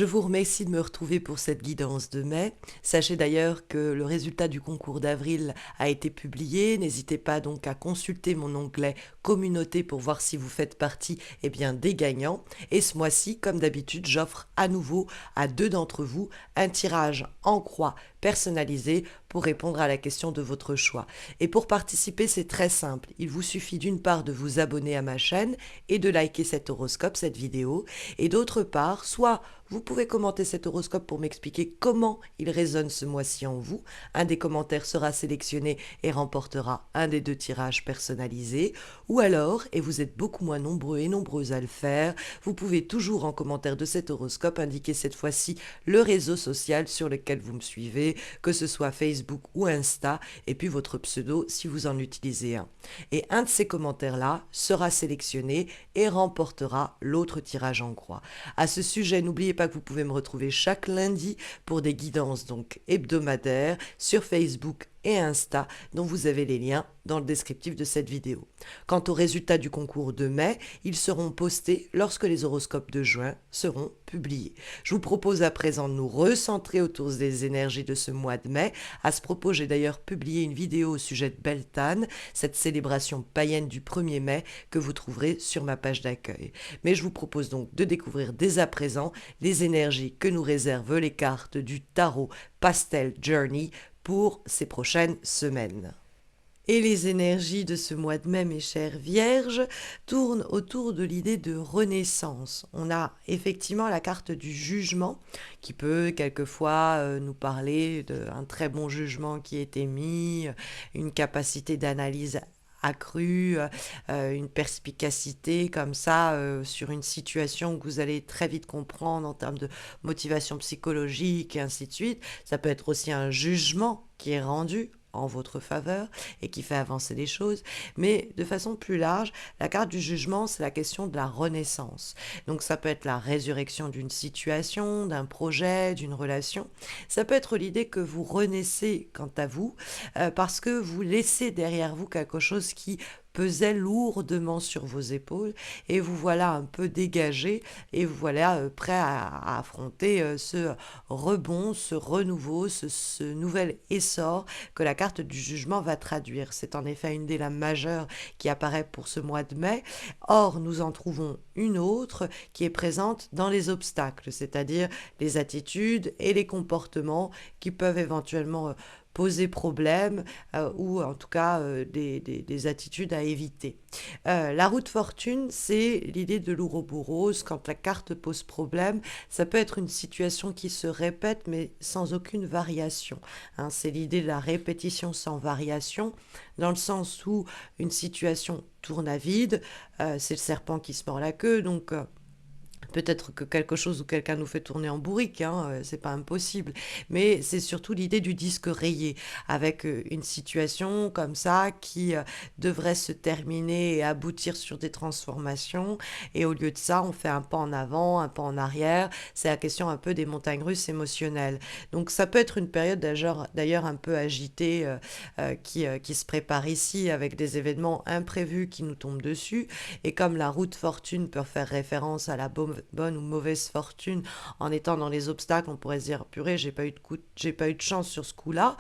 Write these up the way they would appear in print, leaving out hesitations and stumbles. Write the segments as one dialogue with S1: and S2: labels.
S1: Je vous remercie de me retrouver pour cette guidance de mai. Sachez d'ailleurs que le résultat du concours d'avril a été publié. N'hésitez pas donc à consulter mon onglet communauté pour voir si vous faites partie des gagnants. Et ce mois-ci, comme d'habitude, j'offre à nouveau à 2 d'entre vous un tirage en croix personnalisé pour répondre à la question de votre choix. Et pour participer, c'est très simple. Il vous suffit d'une part de vous abonner à ma chaîne et de liker cet horoscope, cette vidéo. Et d'autre part, soit vous pouvez commenter cet horoscope pour m'expliquer comment il résonne ce mois-ci en vous. Un des commentaires sera sélectionné et remportera un des 2 tirages personnalisés. Ou alors, et vous êtes beaucoup moins nombreux et nombreuses à le faire, vous pouvez toujours en commentaire de cet horoscope indiquer cette fois-ci le réseau social sur lequel vous me suivez, que ce soit Facebook ou Insta, et puis votre pseudo si vous en utilisez un. Et un de ces commentaires-là sera sélectionné et remportera l'autre tirage en croix. À ce sujet, n'oubliez pas que vous pouvez me retrouver chaque lundi pour des guidances donc hebdomadaires sur Facebook et Insta, dont vous avez les liens dans le descriptif de cette vidéo. Quant aux résultats du concours de mai, ils seront postés lorsque les horoscopes de juin seront publiés. Je vous propose à présent de nous recentrer autour des énergies de ce mois de mai. À ce propos, j'ai d'ailleurs publié une vidéo au sujet de Beltane, cette célébration païenne du 1er mai que vous trouverez sur ma page d'accueil. Mais je vous propose donc de découvrir dès à présent les énergies que nous réservent les cartes du tarot Pastel Journey pour ces prochaines semaines. Et les énergies de ce mois de mai, mes chères vierges, tournent autour de l'idée de renaissance. On a effectivement la carte du jugement qui peut quelquefois nous parler d'un très bon jugement qui est émis, une capacité d'analyse accrue, une perspicacité comme ça sur une situation que vous allez très vite comprendre en termes de motivation psychologique et ainsi de suite. Ça peut être aussi un jugement qui est rendu en votre faveur et qui fait avancer les choses, mais de façon plus large, la carte du jugement, c'est la question de la renaissance. Donc ça peut être la résurrection d'une situation, d'un projet, d'une relation. Ça peut être l'idée que vous renaissez quant à vous, parce que vous laissez derrière vous quelque chose qui pesait lourdement sur vos épaules et vous voilà un peu dégagé et vous voilà prêt à affronter ce rebond, ce renouveau, ce nouvel essor que la carte du jugement va traduire. C'est en effet une des lames majeures qui apparaît pour ce mois de mai. Or, nous en trouvons une autre qui est présente dans les obstacles, c'est-à-dire les attitudes et les comportements qui peuvent éventuellement poser problème ou en tout cas des attitudes à éviter. La roue de fortune, c'est l'idée de l'ouroboros. Quand la carte pose problème, ça peut être une situation qui se répète mais sans aucune variation. Hein, c'est l'idée de la répétition sans variation, dans le sens où une situation tourne à vide, c'est le serpent qui se mord la queue, donc peut-être que quelque chose ou quelqu'un nous fait tourner en bourrique, hein, c'est pas impossible. Mais c'est surtout l'idée du disque rayé, avec une situation comme ça qui devrait se terminer et aboutir sur des transformations. Et au lieu de ça, on fait un pas en avant, un pas en arrière. C'est la question un peu des montagnes russes émotionnelles. Donc ça peut être une période d'ailleurs un peu agitée qui se prépare ici, avec des événements imprévus qui nous tombent dessus. Et comme la roue de fortune peut faire référence à la bonne ou mauvaise fortune, en étant dans les obstacles, on pourrait se dire purée, j'ai pas eu de chance sur ce coup-là.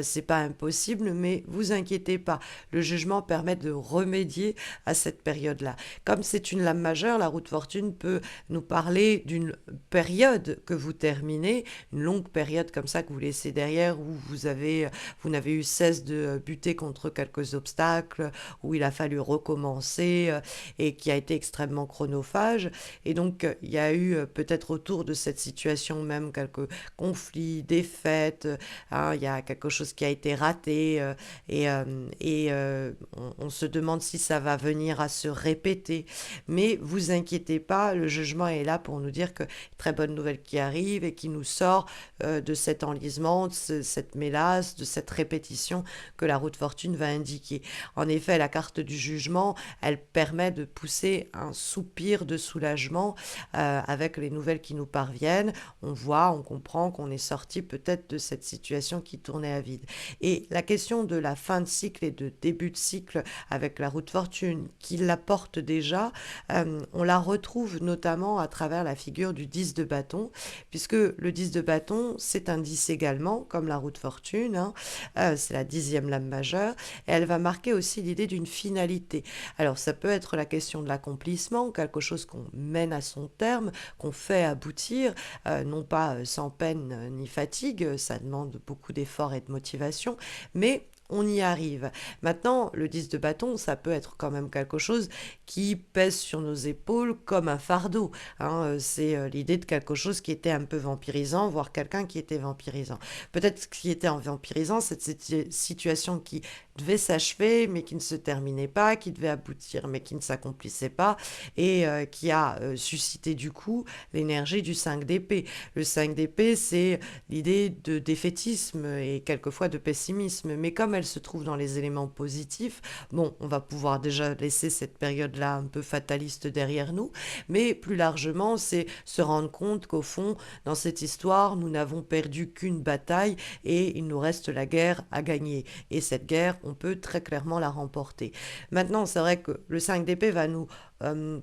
S1: C'est pas impossible, mais vous inquiétez pas. Le jugement permet de remédier à cette période-là. Comme c'est une lame majeure, la roue de fortune peut nous parler d'une période que vous terminez, une longue période comme ça que vous laissez derrière, où vous n'avez eu cesse de buter contre quelques obstacles, où il a fallu recommencer et qui a été extrêmement chronophage. Et donc, il y a eu peut-être autour de cette situation même quelques conflits, défaites, hein, il y a quelque chose qui a été raté on se demande si ça va venir à se répéter. Mais vous inquiétez pas, le jugement est là pour nous dire que très bonne nouvelle qui arrive et qui nous sort de cet enlisement, de cette mélasse, de cette répétition que la roue de fortune va indiquer. En effet, la carte du jugement, elle permet de pousser un soupir de soulagement finalement, avec les nouvelles qui nous parviennent, on voit, on comprend qu'on est sorti peut-être de cette situation qui tournait à vide. Et la question de la fin de cycle et de début de cycle avec la roue de fortune, qui l'apporte déjà, on la retrouve notamment à travers la figure du 10 de bâton, puisque le 10 de bâton, c'est un 10 également, comme la roue de fortune, hein. C'est la 10e lame majeure, et elle va marquer aussi l'idée d'une finalité. Alors ça peut être la question de l'accomplissement, quelque chose qu'on mène à son terme, qu'on fait aboutir, non pas sans peine ni fatigue, ça demande beaucoup d'efforts et de motivation, mais on y arrive. Maintenant, le 10 de bâton, ça peut être quand même quelque chose qui pèse sur nos épaules comme un fardeau, hein. C'est l'idée de quelque chose qui était un peu vampirisant, voire quelqu'un qui était vampirisant. Peut-être ce qui était en vampirisant, c'est cette situation qui devait s'achever, mais qui ne se terminait pas, qui devait aboutir, mais qui ne s'accomplissait pas, et qui a suscité du coup l'énergie du 5 d'épée. Le 5 d'épée, c'est l'idée de défaitisme et quelquefois de pessimisme. Mais comme elle se trouve dans les éléments positifs, bon, on va pouvoir déjà laisser cette période-là un peu fataliste derrière nous. Mais plus largement, c'est se rendre compte qu'au fond, dans cette histoire, nous n'avons perdu qu'une bataille et il nous reste la guerre à gagner. Et cette guerre, on peut très clairement la remporter. Maintenant, c'est vrai que le 5 d'épée va nous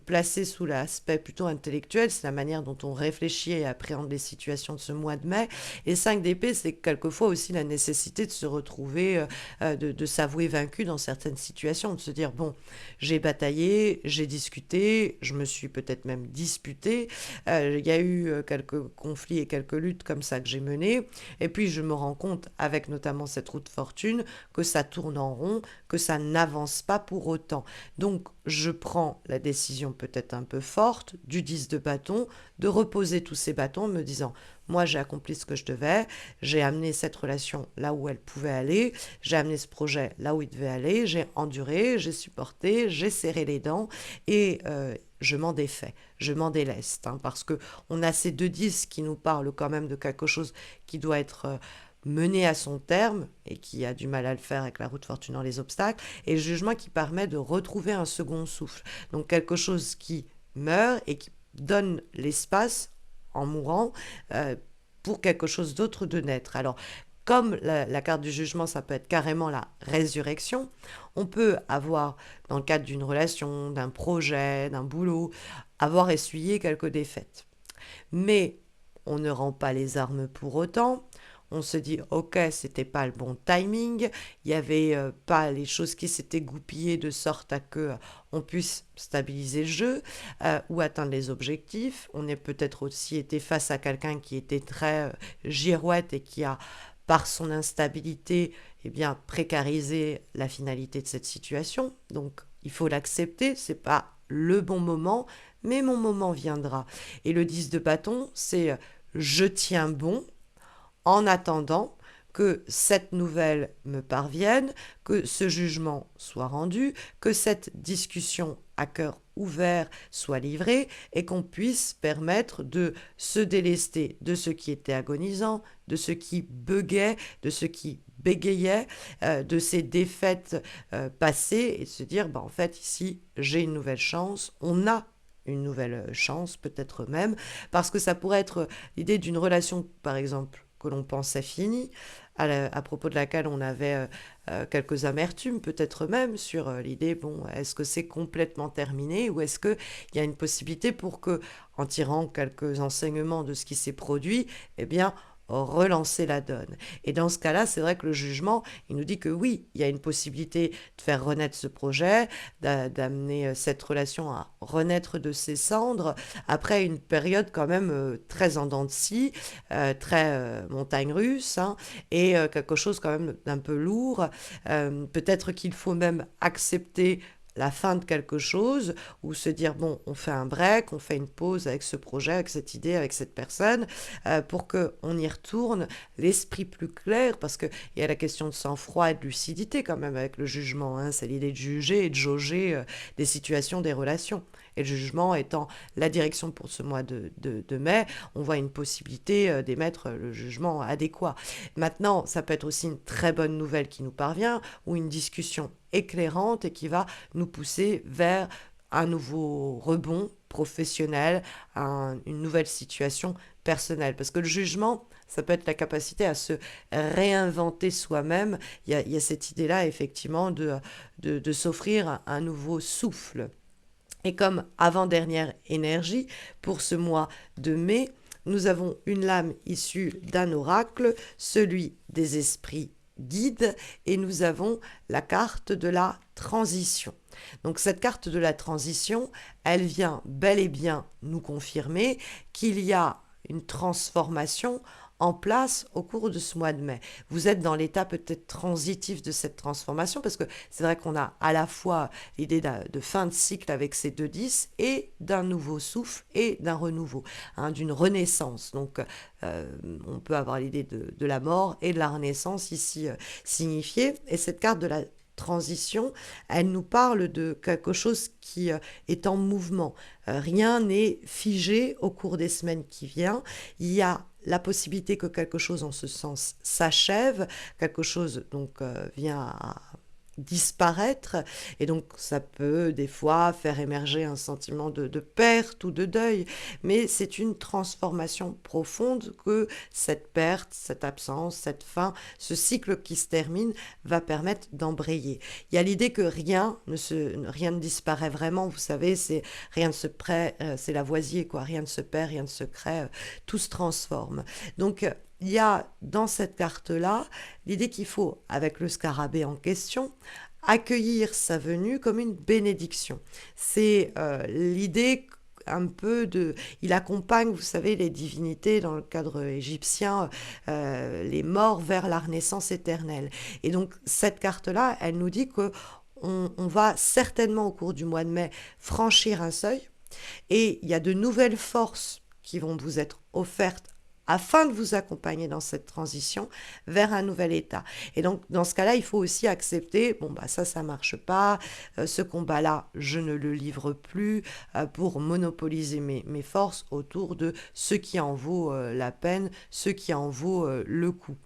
S1: placé sous l'aspect plutôt intellectuel, c'est la manière dont on réfléchit et appréhende les situations de ce mois de mai. Et 5 d'épée, c'est quelquefois aussi la nécessité de se retrouver, de s'avouer vaincu dans certaines situations, de se dire, bon, j'ai bataillé, j'ai discuté, je me suis peut-être même disputé, il y a eu quelques conflits et quelques luttes comme ça que j'ai menées, et puis je me rends compte, avec notamment cette roue de fortune, que ça tourne en rond, que ça n'avance pas pour autant. Donc, je prends la décision peut-être un peu forte du 10 de bâton, de reposer tous ces bâtons en me disant, moi j'ai accompli ce que je devais, j'ai amené cette relation là où elle pouvait aller, j'ai amené ce projet là où il devait aller, j'ai enduré, j'ai supporté, j'ai serré les dents et je m'en défais, je m'en déleste, hein, parce que on a ces deux 10 qui nous parlent quand même de quelque chose qui doit être mené à son terme et qui a du mal à le faire avec la roue de fortune dans les obstacles, et le jugement qui permet de retrouver un second souffle. Donc quelque chose qui meurt et qui donne l'espace en mourant euh, pour quelque chose d'autre de naître. Alors, comme la carte du jugement, ça peut être carrément la résurrection, on peut avoir, dans le cadre d'une relation, d'un projet, d'un boulot, avoir essuyé quelques défaites. Mais on ne rend pas les armes pour autant. On se dit, ok, c'était pas le bon timing, il n'y avait pas les choses qui s'étaient goupillées de sorte à que on puisse stabiliser le jeu ou atteindre les objectifs. On est peut-être aussi été face à quelqu'un qui était très girouette et qui a, par son instabilité, eh bien, précarisé la finalité de cette situation. Donc, il faut l'accepter, c'est pas le bon moment, mais mon moment viendra. Et le 10 de bâton, c'est je tiens bon en attendant que cette nouvelle me parvienne, que ce jugement soit rendu, que cette discussion à cœur ouvert soit livrée et qu'on puisse permettre de se délester de ce qui était agonisant, de ce qui buguait, de ce qui bégayait, de ces défaites passées et de se dire, bah, en fait, ici, j'ai une nouvelle chance, on a une nouvelle chance, peut-être même, parce que ça pourrait être l'idée d'une relation, par exemple, que l'on pensait finie, à propos de laquelle on avait quelques amertumes, peut-être même sur l'idée, bon, est-ce que c'est complètement terminé ou est-ce qu'il y a une possibilité pour que, en tirant quelques enseignements de ce qui s'est produit, eh bien, relancer la donne. Et dans ce cas-là, c'est vrai que le jugement, il nous dit que oui, il y a une possibilité de faire renaître ce projet, d'amener cette relation à renaître de ses cendres, après une période quand même très en dents de scie, très montagne russe, hein, et quelque chose quand même d'un peu lourd. Peut-être qu'il faut même accepter la fin de quelque chose, ou se dire, bon, on fait un break, on fait une pause avec ce projet, avec cette idée, avec cette personne, pour qu'on y retourne, l'esprit plus clair, parce qu'il y a la question de sang-froid et de lucidité quand même avec le jugement, hein, c'est l'idée de juger et de jauger des situations, des relations. Et le jugement étant la direction pour ce mois de mai, on voit une possibilité d'émettre le jugement adéquat. Maintenant, ça peut être aussi une très bonne nouvelle qui nous parvient, ou une discussion éclairante et qui va nous pousser vers un nouveau rebond professionnelle, une nouvelle situation personnelle. Parce que le jugement, ça peut être la capacité à se réinventer soi-même. Il y a cette idée-là, effectivement, de s'offrir un nouveau souffle. Et comme avant-dernière énergie, pour ce mois de mai, nous avons une lame issue d'un oracle, celui des esprits guides, et nous avons la carte de la transition. Donc cette carte de la transition, elle vient bel et bien nous confirmer qu'il y a une transformation en place au cours de ce mois de mai. Vous êtes dans l'état peut-être transitif de cette transformation parce que c'est vrai qu'on a à la fois l'idée de fin de cycle avec ces 2 10 et d'un nouveau souffle et d'un renouveau, d'une renaissance. Donc on peut avoir l'idée de la mort et de la renaissance ici signifiée. Et cette carte de la transition, elle nous parle de quelque chose qui est en mouvement. Rien n'est figé au cours des semaines qui viennent. Il y a la possibilité que quelque chose en ce sens s'achève, quelque chose donc vient à disparaître, et donc ça peut des fois faire émerger un sentiment de perte ou de deuil, mais c'est une transformation profonde que cette perte, cette absence, cette fin, ce cycle qui se termine va permettre d'embrayer. Il y a l'idée que rien ne disparaît vraiment, vous savez, rien ne se perd, c'est Lavoisier quoi, rien ne se perd, rien ne se crée, tout se transforme. Donc il y a dans cette carte-là l'idée qu'il faut, avec le scarabée en question, accueillir sa venue comme une bénédiction. C'est l'idée un peu de... Il accompagne, vous savez, les divinités dans le cadre égyptien, les morts vers la renaissance éternelle. Et donc cette carte-là, elle nous dit que on va certainement au cours du mois de mai franchir un seuil, et il y a de nouvelles forces qui vont vous être offertes afin de vous accompagner dans cette transition vers un nouvel état. Et donc, dans ce cas-là, il faut aussi accepter, bon, bah ça marche pas, ce combat-là, je ne le livre plus, pour monopoliser mes forces autour de ce qui en vaut la peine, ce qui en vaut le coup.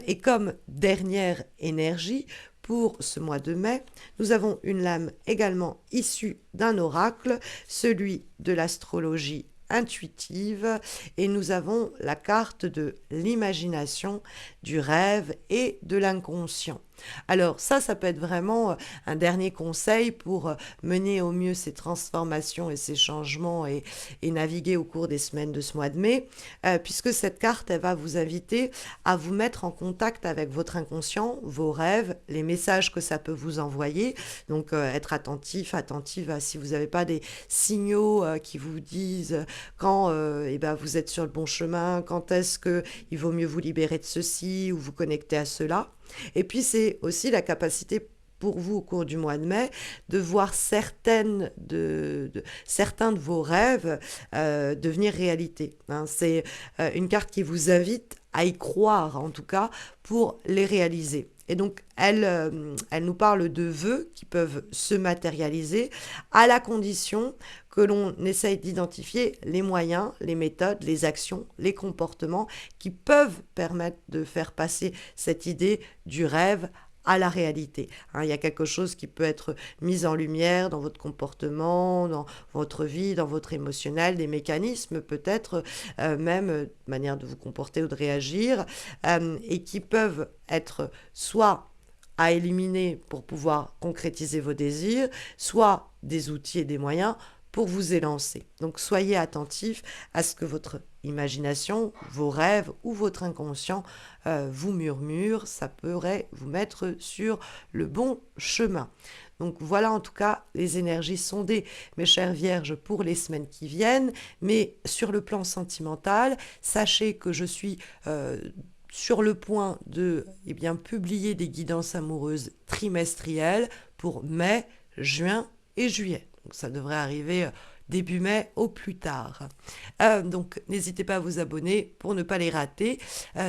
S1: Et comme dernière énergie, pour ce mois de mai, nous avons une lame également issue d'un oracle, celui de l'astrologie intuitive, et nous avons la carte de l'imagination, du rêve et de l'inconscient. Alors ça peut être vraiment un dernier conseil pour mener au mieux ces transformations et ces changements, et naviguer au cours des semaines de ce mois de mai, puisque cette carte, elle va vous inviter à vous mettre en contact avec votre inconscient, vos rêves, les messages que ça peut vous envoyer. Donc être attentive à si vous n'avez pas des signaux qui vous disent quand vous êtes sur le bon chemin, quand est-ce qu'il vaut mieux vous libérer de ceci ou vous connecter à cela. Et puis c'est aussi la capacité pour vous au cours du mois de mai de voir certains de vos rêves devenir réalité. C'est une carte qui vous invite à y croire, en tout cas, pour les réaliser. Et donc, elle nous parle de vœux qui peuvent se matérialiser à la condition que l'on essaye d'identifier les moyens, les méthodes, les actions, les comportements qui peuvent permettre de faire passer cette idée du rêve à la réalité. Il y a quelque chose qui peut être mis en lumière dans votre comportement, dans votre vie, dans votre émotionnel, des mécanismes peut-être, même manière de vous comporter ou de réagir, et qui peuvent être soit à éliminer pour pouvoir concrétiser vos désirs, soit des outils et des moyens pour vous élancer. Donc soyez attentifs à ce que votre imagination, vos rêves ou votre inconscient vous murmure, ça pourrait vous mettre sur le bon chemin. Donc voilà en tout cas les énergies sondées, mes chères vierges, pour les semaines qui viennent. Mais sur le plan sentimental, sachez que je suis sur le point de publier des guidances amoureuses trimestrielles pour mai, juin et juillet. Donc ça devrait arriver début mai au plus tard. Donc n'hésitez pas à vous abonner pour ne pas les rater,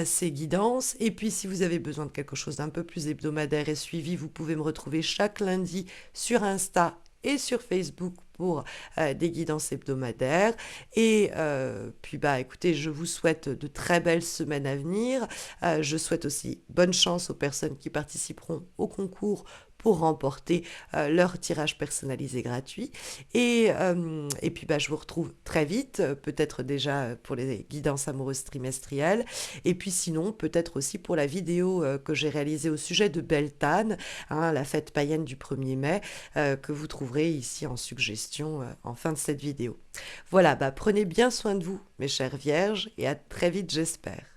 S1: ces guidances. Et puis si vous avez besoin de quelque chose d'un peu plus hebdomadaire et suivi, vous pouvez me retrouver chaque lundi sur Insta et sur Facebook pour des guidances hebdomadaires. Et puis écoutez, je vous souhaite de très belles semaines à venir. Je souhaite aussi bonne chance aux personnes qui participeront au concours pour remporter leur tirage personnalisé gratuit. Et puis bah, je vous retrouve très vite, peut-être déjà pour les guidances amoureuses trimestrielles, et puis sinon peut-être aussi pour la vidéo que j'ai réalisée au sujet de Beltane, hein, la fête païenne du 1er mai, que vous trouverez ici en suggestion en fin de cette vidéo. Voilà, bah, prenez bien soin de vous, mes chères vierges, et à très vite j'espère.